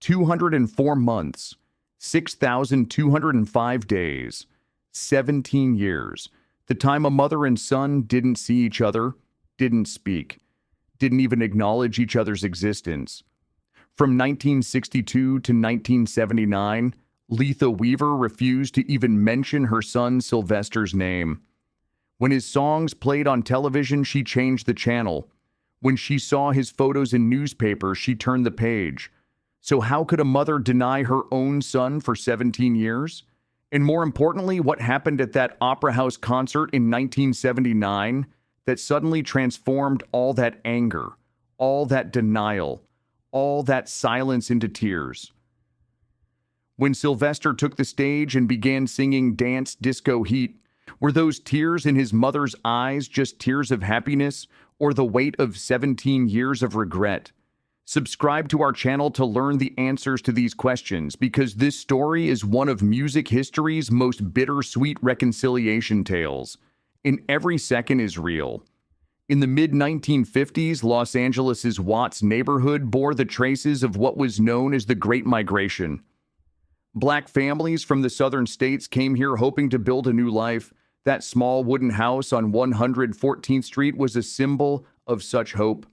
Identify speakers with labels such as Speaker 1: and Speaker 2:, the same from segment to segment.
Speaker 1: 204 months, 6,205 days, 17 years. The time a mother and son didn't see each other, didn't speak, didn't even acknowledge each other's existence. From 1962 to 1979, Letha Weaver refused to even mention her son Sylvester's name. When his songs played on television, she changed the channel. When she saw his photos in newspapers, she turned the page. So how could a mother deny her own son for 17 years? And more importantly, what happened at that Opera House concert in 1979 that suddenly transformed all that anger, all that denial, all that silence into tears? When Sylvester took the stage and began singing Dance Disco Heat, were those tears in his mother's eyes just tears of happiness or the weight of 17 years of regret? Subscribe to our channel to learn the answers to these questions, because this story is one of music history's most bittersweet reconciliation tales. And every second is real. In the mid-1950s, Los Angeles' Watts neighborhood bore the traces of what was known as the Great Migration. Black families from the southern states came here hoping to build a new life. That small wooden house on 114th Street was a symbol of such hope.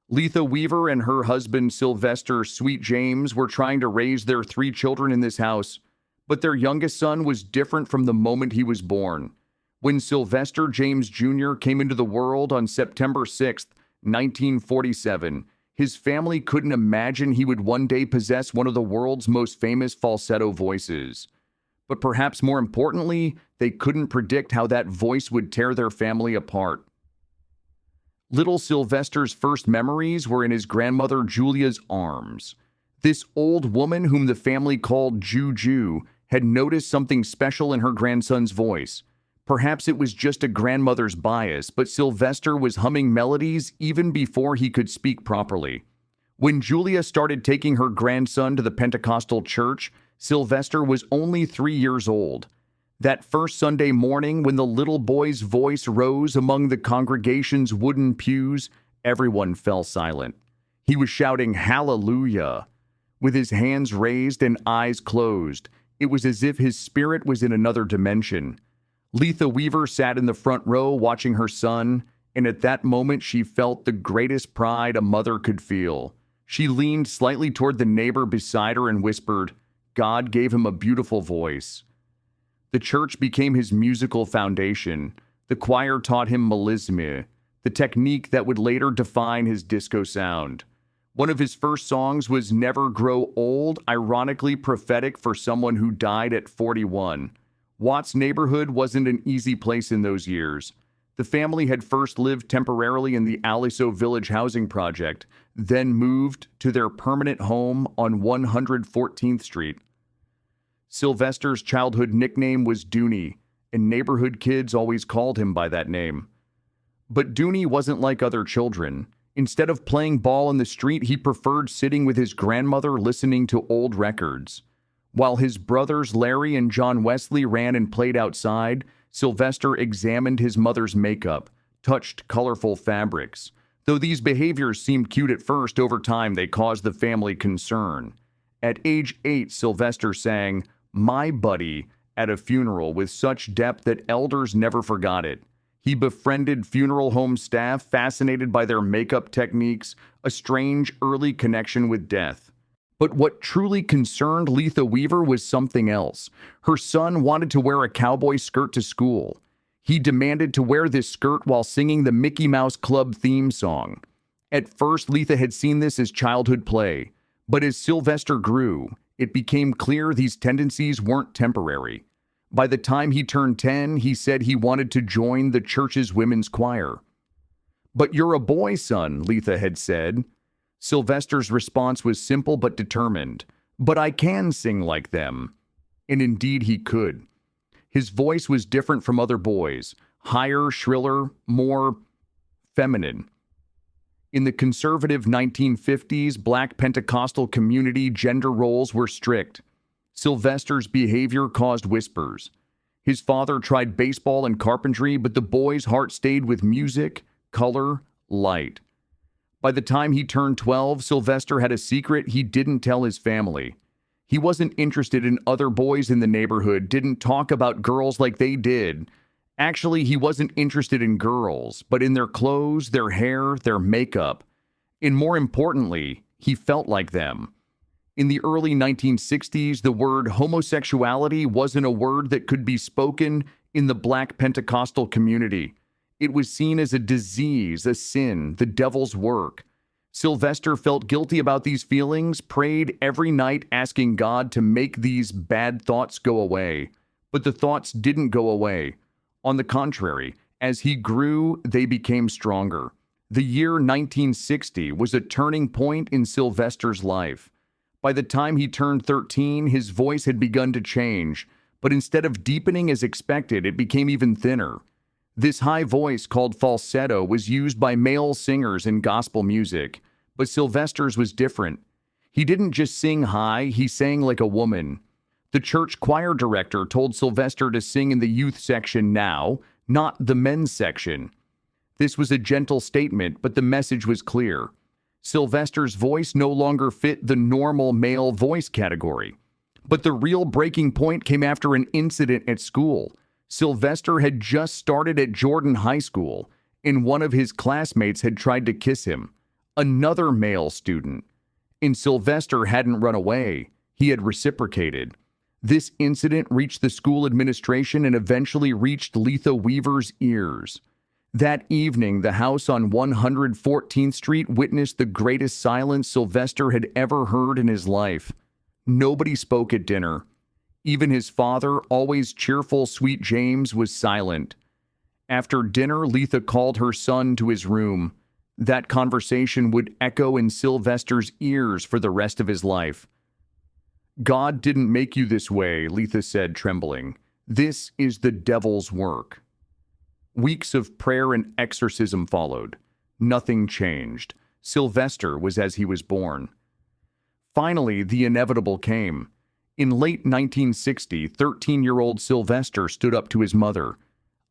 Speaker 1: Letha Weaver and her husband Sylvester Sweet James were trying to raise their 3 children in this house, but their youngest son was different from the moment he was born. When Sylvester James Jr. came into the world on September 6, 1947, his family couldn't imagine he would one day possess one of the world's most famous falsetto voices. But perhaps more importantly, they couldn't predict how that voice would tear their family apart. Little Sylvester's first memories were in his grandmother Julia's arms. This old woman, whom the family called Juju, had noticed something special in her grandson's voice. Perhaps it was just a grandmother's bias, but Sylvester was humming melodies even before he could speak properly. When Julia started taking her grandson to the Pentecostal church, Sylvester was only 3 years old. That first Sunday morning, when the little boy's voice rose among the congregation's wooden pews, everyone fell silent. He was shouting "Hallelujah!" with his hands raised and eyes closed. It was as if his spirit was in another dimension. Letha Weaver sat in the front row watching her son, and at that moment she felt the greatest pride a mother could feel. She leaned slightly toward the neighbor beside her and whispered, "God gave him a beautiful voice." The church became his musical foundation. The choir taught him melisme, the technique that would later define his disco sound. One of his first songs was "Never Grow Old," ironically prophetic for someone who died at 41. Watts' neighborhood wasn't an easy place in those years. The family had first lived temporarily in the Aliso Village housing project, then moved to their permanent home on 114th Street. Sylvester's childhood nickname was Dooney, and neighborhood kids always called him by that name. But Dooney wasn't like other children. Instead of playing ball in the street, he preferred sitting with his grandmother listening to old records. While his brothers Larry and John Wesley ran and played outside, Sylvester examined his mother's makeup, touched colorful fabrics. Though these behaviors seemed cute at first, over time they caused the family concern. At age 8, Sylvester sang "My Buddy" at a funeral with such depth that elders never forgot it. He befriended funeral home staff, fascinated by their makeup techniques, a strange early connection with death. But what truly concerned Letha Weaver was something else. Her son wanted to wear a cowboy skirt to school. He demanded to wear this skirt while singing the Mickey Mouse Club theme song. At first, Letha had seen this as childhood play, but as Sylvester grew, it became clear these tendencies weren't temporary. By the time he turned 10, he said he wanted to join the church's women's choir. "But you're a boy, son," Letha had said. Sylvester's response was simple but determined. "But I can sing like them." And indeed he could. His voice was different from other boys, higher, shriller, more feminine. In the conservative 1950s Black Pentecostal community, gender roles were strict. Sylvester's behavior caused whispers. His father tried baseball and carpentry, but the boy's heart stayed with music, color, light. By the time he turned 12, Sylvester had a secret he didn't tell his family. He wasn't interested in other boys in the neighborhood, didn't talk about girls like they did. Actually, he wasn't interested in girls, but in their clothes, their hair, their makeup. And more importantly, he felt like them. In the early 1960s, the word homosexuality wasn't a word that could be spoken in the Black Pentecostal community. It was seen as a disease, a sin, the devil's work. Sylvester felt guilty about these feelings, prayed every night asking God to make these bad thoughts go away. But the thoughts didn't go away. On the contrary, as he grew, they became stronger. The year 1960 was a turning point in Sylvester's life. By the time he turned 13, his voice had begun to change, but instead of deepening as expected, it became even thinner. This high voice, called falsetto, was used by male singers in gospel music, but Sylvester's was different. He didn't just sing high, he sang like a woman. The church choir director told Sylvester to sing in the youth section now, not the men's section. This was a gentle statement, but the message was clear. Sylvester's voice no longer fit the normal male voice category. But the real breaking point came after an incident at school. Sylvester had just started at Jordan High School, and one of his classmates had tried to kiss him. Another male student. And Sylvester hadn't run away. He had reciprocated. This incident reached the school administration and eventually reached Letha Weaver's ears. That evening, the house on 114th Street witnessed the greatest silence Sylvester had ever heard in his life. Nobody spoke at dinner. Even his father, always cheerful, sweet James, was silent. After dinner, Letha called her son to his room. That conversation would echo in Sylvester's ears for the rest of his life. "God didn't make you this way," Letha said, trembling. "This is the devil's work." Weeks of prayer and exorcism followed. Nothing changed. Sylvester was as he was born. Finally, the inevitable came. In late 1960, 13-year-old Sylvester stood up to his mother.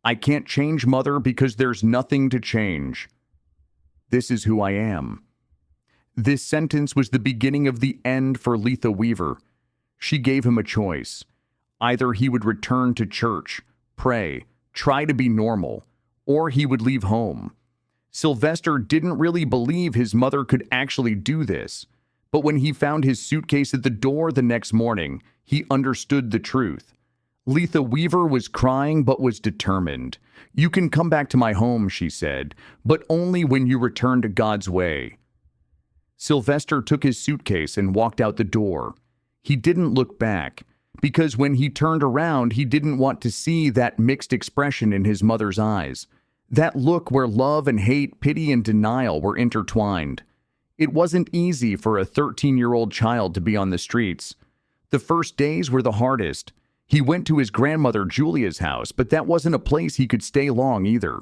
Speaker 1: "I can't change, Mother, because there's nothing to change. This is who I am." This sentence was the beginning of the end for Letha Weaver. She gave him a choice. Either he would return to church, pray, try to be normal, or he would leave home. Sylvester didn't really believe his mother could actually do this. But when he found his suitcase at the door the next morning, he understood the truth. Letha Weaver was crying but was determined. "You can come back to my home," she said, "but only when you return to God's way." Sylvester took his suitcase and walked out the door. He didn't look back, because when he turned around, he didn't want to see that mixed expression in his mother's eyes. That look where love and hate, pity and denial were intertwined. It wasn't easy for a 13-year-old child to be on the streets. The first days were the hardest. He went to his grandmother Julia's house, but that wasn't a place he could stay long either.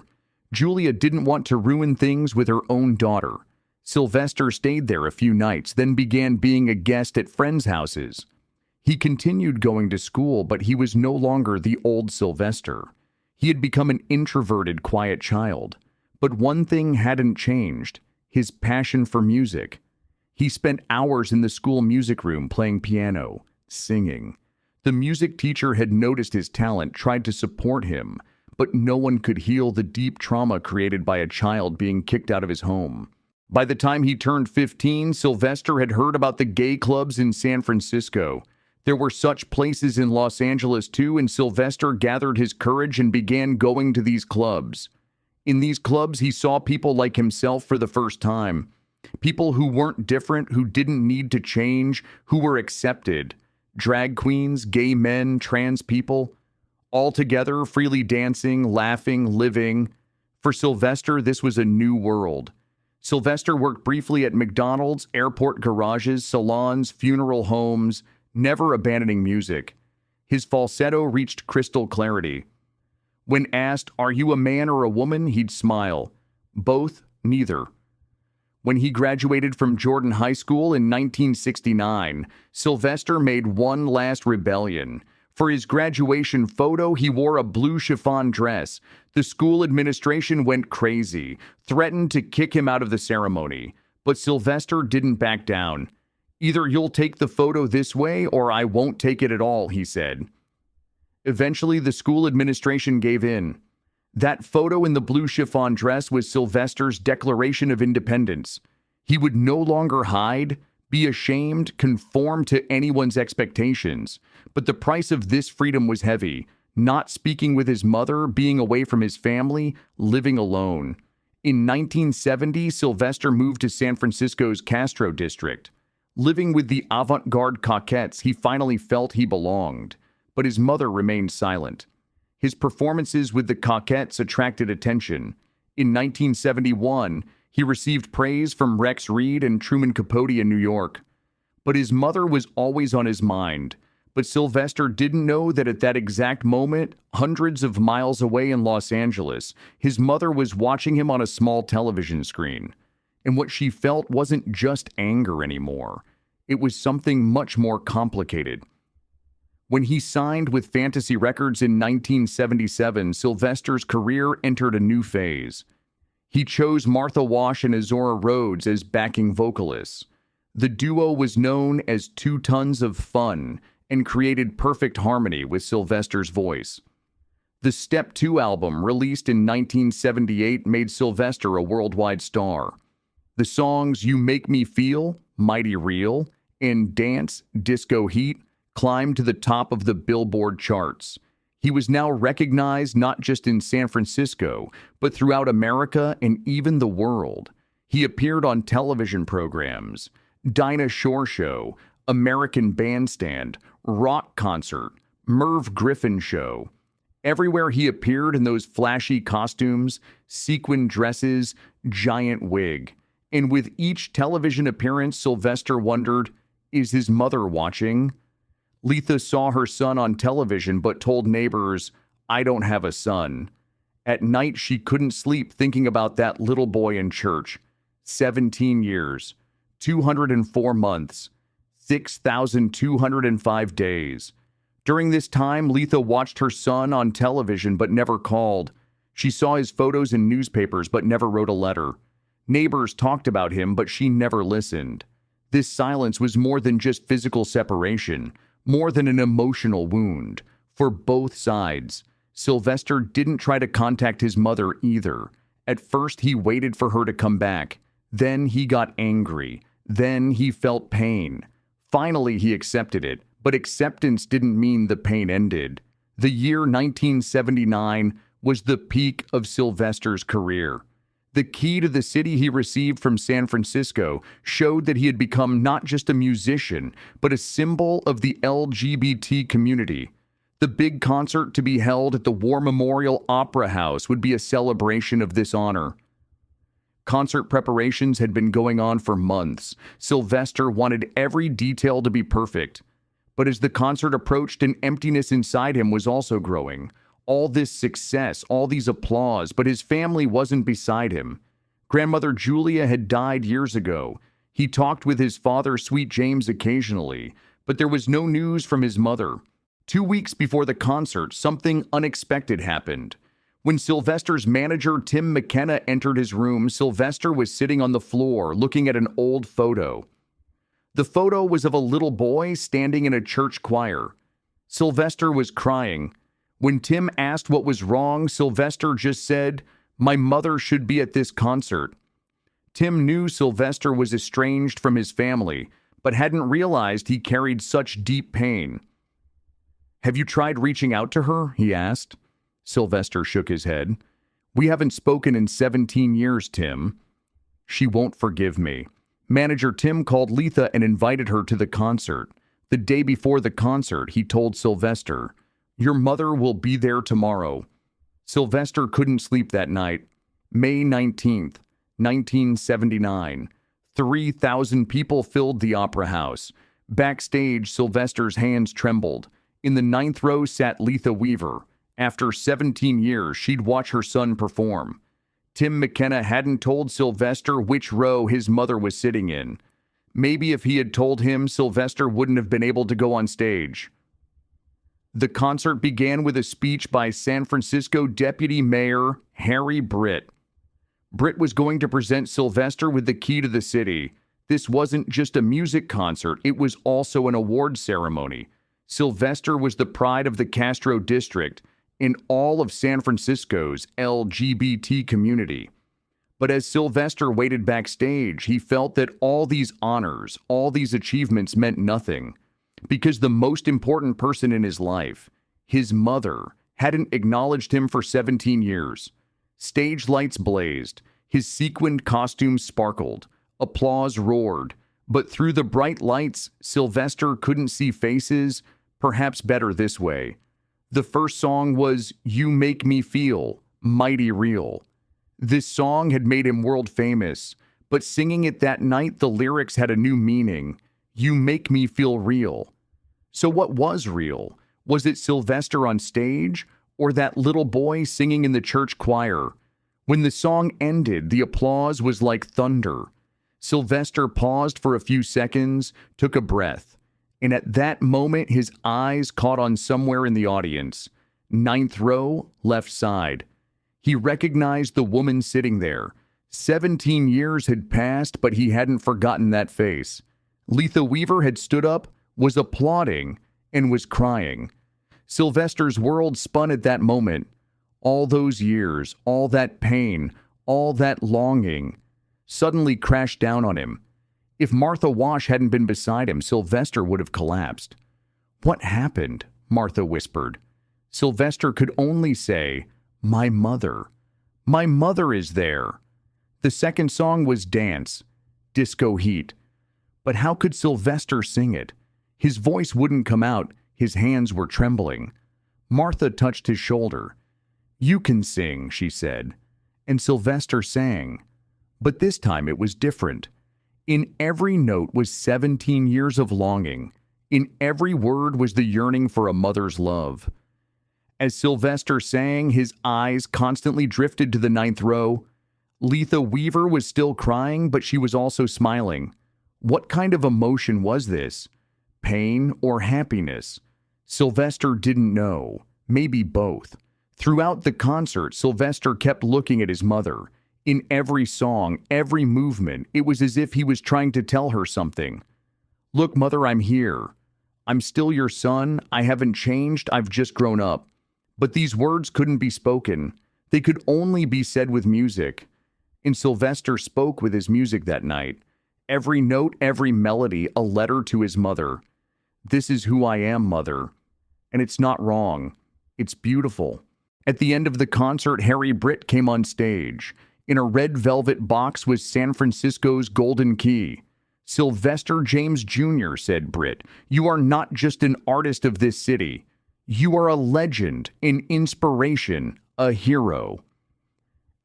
Speaker 1: Julia didn't want to ruin things with her own daughter. Sylvester stayed there a few nights, then began being a guest at friends' houses. He continued going to school, but he was no longer the old Sylvester. He had become an introverted, quiet child. But one thing hadn't changed: his passion for music. He spent hours in the school music room playing piano, singing. The music teacher had noticed his talent, tried to support him, but no one could heal the deep trauma created by a child being kicked out of his home. By the time he turned 15, Sylvester had heard about the gay clubs in San Francisco. There were such places in Los Angeles too, and Sylvester gathered his courage and began going to these clubs. In these clubs, he saw people like himself for the first time. People who weren't different, who didn't need to change, who were accepted. Drag queens, gay men, trans people. All together, freely dancing, laughing, living. For Sylvester, this was a new world. Sylvester worked briefly at McDonald's, airport garages, salons, funeral homes, never abandoning music. His falsetto reached crystal clarity. When asked, "Are you a man or a woman?" he'd smile. "Both, neither." When he graduated from Jordan High School in 1969, Sylvester made one last rebellion. For his graduation photo, he wore a blue chiffon dress. The school administration went crazy, threatened to kick him out of the ceremony. But Sylvester didn't back down. "Either you'll take the photo this way or I won't take it at all," he said. Eventually, the school administration gave in. That photo in the blue chiffon dress was Sylvester's declaration of independence. He would no longer hide, be ashamed, conform to anyone's expectations. But the price of this freedom was heavy. Not speaking with his mother, being away from his family, living alone. In 1970, Sylvester moved to San Francisco's Castro district. Living with the avant-garde Coquettes, he finally felt he belonged. But his mother remained silent. His performances with the Coquettes attracted attention. In 1971, he received praise from Rex Reed and Truman Capote in New York. But his mother was always on his mind. But Sylvester didn't know that at that exact moment, hundreds of miles away in Los Angeles, his mother was watching him on a small television screen. And what she felt wasn't just anger anymore. It was something much more complicated. When he signed with Fantasy Records in 1977, Sylvester's career entered a new phase. He chose Martha Wash and Azora Rhodes as backing vocalists. The duo was known as 2 Tons of Fun and created perfect harmony with Sylvester's voice. The Step 2 album, released in 1978, made Sylvester a worldwide star. The songs You Make Me Feel, Mighty Real, and Dance, Disco Heat climbed to the top of the Billboard charts. He was now recognized not just in San Francisco, but throughout America and even the world. He appeared on television programs, Dinah Shore Show, American Bandstand, Rock Concert, Merv Griffin Show. Everywhere he appeared in those flashy costumes, sequin dresses, giant wig. And with each television appearance, Sylvester wondered, is his mother watching? Letha saw her son on television but told neighbors, "I don't have a son." At night, she couldn't sleep thinking about that little boy in church. 17 years, 204 months, 6,205 days. During this time, Letha watched her son on television but never called. She saw his photos in newspapers but never wrote a letter. Neighbors talked about him, but she never listened. This silence was more than just physical separation, more than an emotional wound. For both sides, Sylvester didn't try to contact his mother either. At first, he waited for her to come back. Then he got angry. Then he felt pain. Finally, he accepted it, but acceptance didn't mean the pain ended. The year 1979 was the peak of Sylvester's career. The key to the city he received from San Francisco showed that he had become not just a musician, but a symbol of the LGBT community. The big concert to be held at the War Memorial Opera House would be a celebration of this honor. Concert preparations had been going on for months. Sylvester wanted every detail to be perfect. But as the concert approached, an emptiness inside him was also growing. All this success, all these applause, but his family wasn't beside him. Grandmother Julia had died years ago. He talked with his father, Sweet James, occasionally, but there was no news from his mother. 2 weeks before the concert, something unexpected happened. When Sylvester's manager, Tim McKenna, entered his room, Sylvester was sitting on the floor, looking at an old photo. The photo was of a little boy standing in a church choir. Sylvester was crying. When Tim asked what was wrong, Sylvester just said, "My mother should be at this concert." Tim knew Sylvester was estranged from his family, but hadn't realized he carried such deep pain. "Have you tried reaching out to her?" he asked. Sylvester shook his head. "We haven't spoken in 17 years, Tim." "She won't forgive me." Manager Tim called Letha and invited her to the concert. The day before the concert, he told Sylvester, "Your mother will be there tomorrow." Sylvester couldn't sleep that night. May 19th, 1979. 3,000 people filled the opera house. Backstage, Sylvester's hands trembled. In the 9th row sat Letha Weaver. After 17 years, she'd watch her son perform. Tim McKenna hadn't told Sylvester which row his mother was sitting in. Maybe if he had told him, Sylvester wouldn't have been able to go on stage. The concert began with a speech by San Francisco Deputy Mayor Harry Britt. Britt was going to present Sylvester with the key to the city. This wasn't just a music concert, it was also an award ceremony. Sylvester was the pride of the Castro district in all of San Francisco's LGBT community. But as Sylvester waited backstage, he felt that all these honors, all these achievements meant nothing, because the most important person in his life, his mother, hadn't acknowledged him for 17 years. Stage lights blazed, his sequined costume sparkled, applause roared, but through the bright lights, Sylvester couldn't see faces. Perhaps better this way. The first song was "You Make Me Feel Mighty Real." This song had made him world famous, but singing it that night, the lyrics had a new meaning. You make me feel real. So what was real? Was it Sylvester on stage, or that little boy singing in the church choir? When the song ended, the applause was like thunder. Sylvester paused for a few seconds, took a breath, and at that moment his eyes caught on somewhere in the audience. 9th row, left side. He recognized the woman sitting there. 17 years had passed, but he hadn't forgotten that face. Letha Weaver had stood up, was applauding, and was crying. Sylvester's world spun at that moment. All those years, all that pain, all that longing, suddenly crashed down on him. If Martha Wash hadn't been beside him, Sylvester would have collapsed. "What happened?" Martha whispered. Sylvester could only say, "My mother. My mother is there." The second song was Dance, Disco Heat. But how could Sylvester sing it? His voice wouldn't come out, his hands were trembling. Martha touched his shoulder. "You can sing," she said. And Sylvester sang. But this time it was different. In every note was 17 years of longing. In every word was the yearning for a mother's love. As Sylvester sang, his eyes constantly drifted to the 9th row. Letha Weaver was still crying, but she was also smiling. What kind of emotion was this? Pain or happiness? Sylvester didn't know. Maybe both. Throughout the concert, Sylvester kept looking at his mother. In every song, every movement, it was as if he was trying to tell her something. "Look, Mother, I'm here. I'm still your son. I haven't changed. I've just grown up." But these words couldn't be spoken. They could only be said with music. And Sylvester spoke with his music that night. Every note, every melody, a letter to his mother. "This is who I am, Mother. And it's not wrong. It's beautiful." At the end of the concert, Harry Britt came on stage. In a red velvet box was San Francisco's golden key. "Sylvester James Jr.," said Britt, "you are not just an artist of this city. You are a legend, an inspiration, a hero."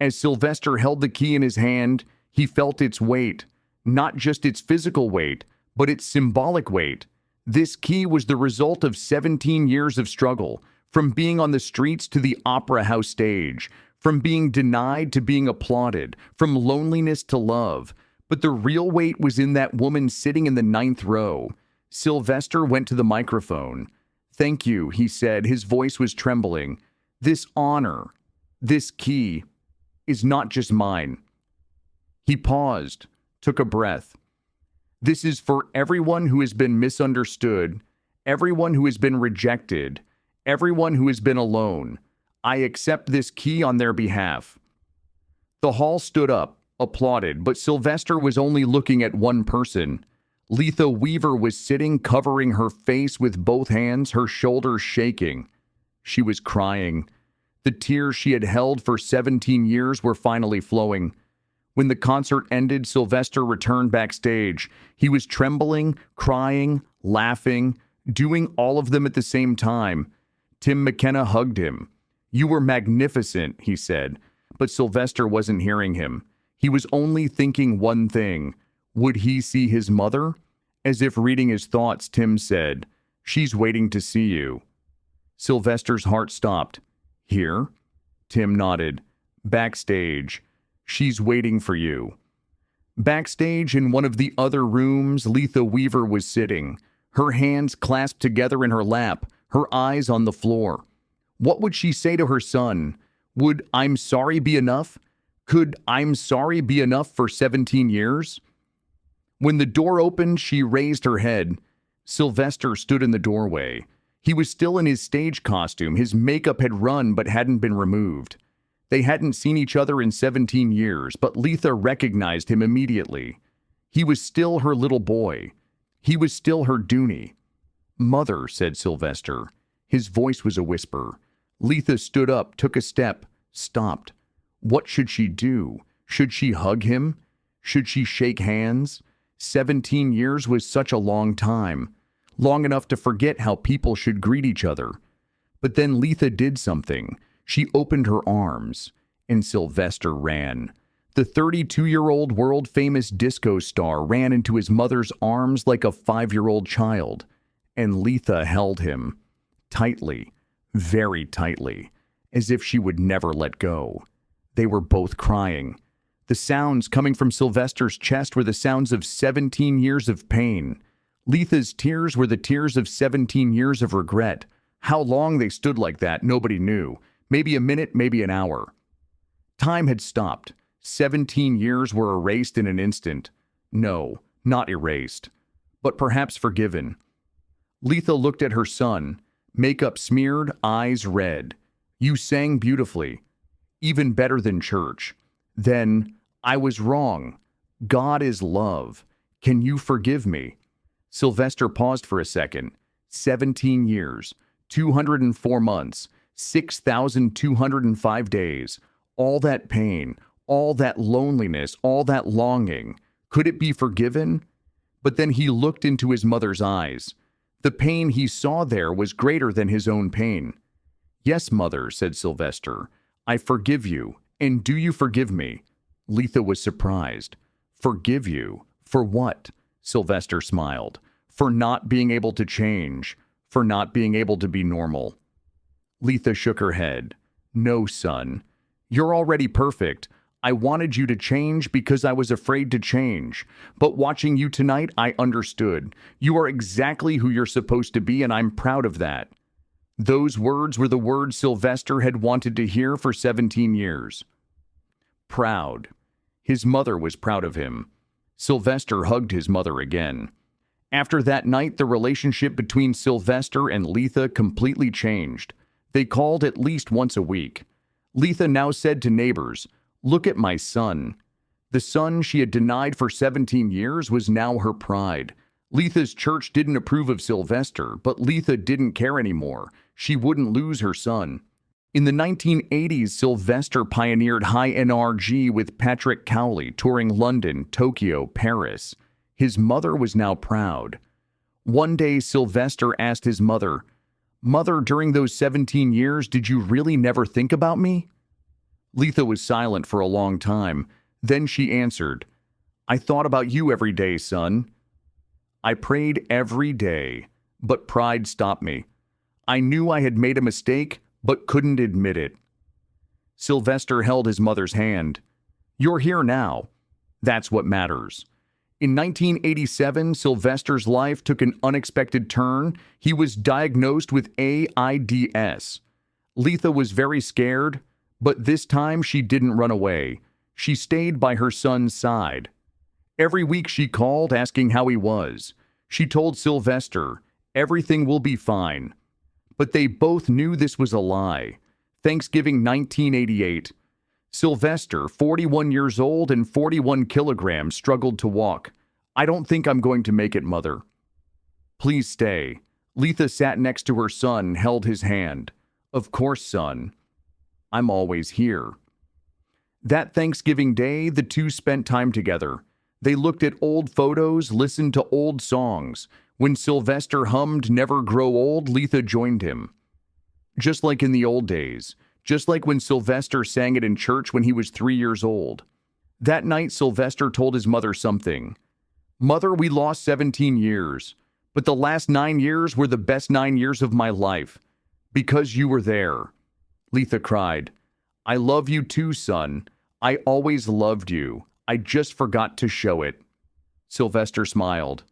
Speaker 1: As Sylvester held the key in his hand, he felt its weight, not just its physical weight, but its symbolic weight. This key was the result of 17 years of struggle, from being on the streets to the opera house stage, from being denied to being applauded, from loneliness to love. But the real weight was in that woman sitting in the 9th row. Sylvester went to the microphone. "Thank you," he said. His voice was trembling. "This honor, this key, is not just mine." He paused, took a breath. "This is for everyone who has been misunderstood, everyone who has been rejected, everyone who has been alone. I accept this key on their behalf." The hall stood up, applauded, but Sylvester was only looking at one person. Letha Weaver was sitting, covering her face with both hands, her shoulders shaking. She was crying. The tears she had held for 17 years were finally flowing. When the concert ended, Sylvester returned backstage. He was trembling, crying, laughing, doing all of them at the same time. Tim McKenna hugged him. "You were magnificent," he said, but Sylvester wasn't hearing him. He was only thinking one thing. Would he see his mother? As if reading his thoughts, Tim said, "She's waiting to see you." Sylvester's heart stopped. "Here?" Tim nodded. "Backstage. She's waiting for you." Backstage in one of the other rooms, Letha Weaver was sitting, her hands clasped together in her lap, her eyes on the floor. What would she say to her son? Would "I'm sorry" be enough? Could "I'm sorry" be enough for 17 years? When the door opened, she raised her head. Sylvester stood in the doorway. He was still in his stage costume. His makeup had run but hadn't been removed. They hadn't seen each other in 17 years, but Letha recognized him immediately. He was still her little boy. He was still her Dooney. "Mother," said Sylvester. His voice was a whisper. Letha stood up, took a step, stopped. What should she do? Should she hug him? Should she shake hands? 17 years was such a long time. Long enough to forget how people should greet each other. But then Letha did something. She opened her arms, and Sylvester ran. The 32-year-old world-famous disco star ran into his mother's arms like a 5-year-old child, and Letha held him, tightly, very tightly, as if she would never let go. They were both crying. The sounds coming from Sylvester's chest were the sounds of 17 years of pain. Letha's tears were the tears of 17 years of regret. How long they stood like that, nobody knew. Maybe a minute, maybe an hour. Time had stopped. 17 years were erased in an instant. No, not erased, but perhaps forgiven. Letha looked at her son, makeup smeared, eyes red. "You sang beautifully, even better than church." Then, "I was wrong. God is love. Can you forgive me?" Sylvester paused for a second. 17 years, 204 months, 6,205 days. All that pain, all that loneliness, all that longing. Could it be forgiven? But then he looked into his mother's eyes. The pain he saw there was greater than his own pain. "Yes, mother," said Sylvester. "I forgive you. And do you forgive me?" Letha was surprised. "Forgive you? For what?" Sylvester smiled. "For not being able to change. For not being able to be normal." Letha shook her head. "No, son. You're already perfect. I wanted you to change because I was afraid to change. But watching you tonight, I understood. You are exactly who you're supposed to be, and I'm proud of that." Those words were the words Sylvester had wanted to hear for 17 years. Proud. His mother was proud of him. Sylvester hugged his mother again. After that night, the relationship between Sylvester and Letha completely changed. They called at least once a week. Letha now said to neighbors, "Look at my son." The son she had denied for 17 years was now her pride. Letha's church didn't approve of Sylvester, but Letha didn't care anymore. She wouldn't lose her son. In the 1980s, Sylvester pioneered high NRG with Patrick Cowley, touring London, Tokyo, Paris. His mother was now proud. One day, Sylvester asked his mother, "Mother, during those 17 years, did you really never think about me?" Letha was silent for a long time. Then she answered, "I thought about you every day, son. I prayed every day, but pride stopped me. I knew I had made a mistake, but couldn't admit it." Sylvester held his mother's hand. "You're here now. That's what matters." In 1987, Sylvester's life took an unexpected turn. He was diagnosed with AIDS. Letha was very scared, but this time she didn't run away. She stayed by her son's side. Every week she called asking how he was. She told Sylvester, "Everything will be fine." But they both knew this was a lie. Thanksgiving 1988. Sylvester, 41 years old and 41 kilograms, struggled to walk. "I don't think I'm going to make it, Mother." "Please stay." Letha sat next to her son, held his hand. "Of course, son. I'm always here." That Thanksgiving Day, the two spent time together. They looked at old photos, listened to old songs. When Sylvester hummed "Never Grow Old," Letha joined him. Just like in the old days. Just like when Sylvester sang it in church when he was 3 years old. That night, Sylvester told his mother something. "Mother, we lost 17 years, but the last 9 years were the best 9 years of my life, because you were there." Letha cried, "I love you too, son. I always loved you. I just forgot to show it." Sylvester smiled.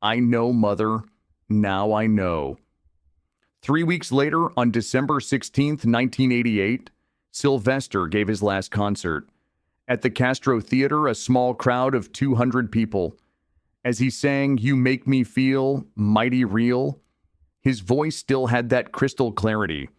Speaker 1: "I know, Mother. Now I know." 3 weeks later, on December 16th, 1988, Sylvester gave his last concert. At the Castro Theater, a small crowd of 200 people. As he sang, "You Make Me Feel Mighty Real," his voice still had that crystal clarity.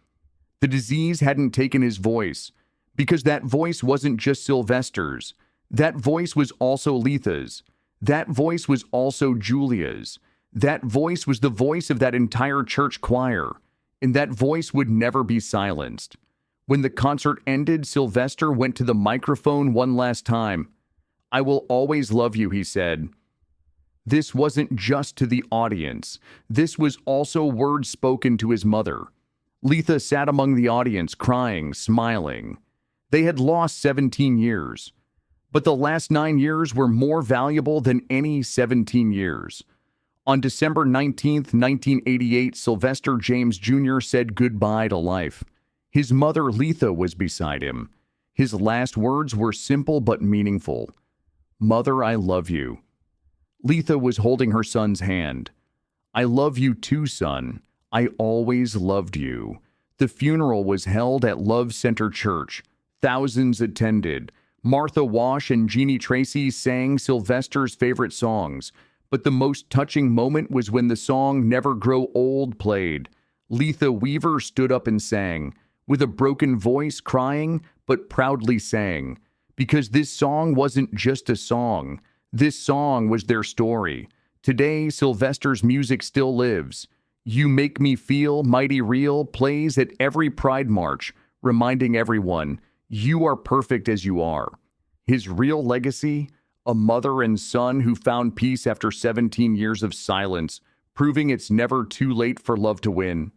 Speaker 1: The disease hadn't taken his voice, because that voice wasn't just Sylvester's. That voice was also Letha's. That voice was also Julia's. That voice was the voice of that entire church choir, and that voice would never be silenced. When the concert ended, Sylvester went to the microphone one last time. "I will always love you," he said. This wasn't just to the audience. This was also words spoken to his mother. Letha sat among the audience, crying, smiling. They had lost 17 years. But the last 9 years were more valuable than any 17 years. On December 19th, 1988, Sylvester James Jr. said goodbye to life. His mother, Letha, was beside him. His last words were simple but meaningful. "Mother, I love you." Letha was holding her son's hand. "I love you too, son. I always loved you." The funeral was held at Love Center Church. Thousands attended. Martha Wash and Jeannie Tracy sang Sylvester's favorite songs, but the most touching moment was when the song "Never Grow Old" played. Letha Weaver stood up and sang, with a broken voice, crying, but proudly sang, because this song wasn't just a song. This song was their story. Today, Sylvester's music still lives. "You Make Me Feel Mighty Real" plays at every Pride March, reminding everyone, you are perfect as you are. His real legacy? A mother and son who found peace after 17 years of silence, proving it's never too late for love to win.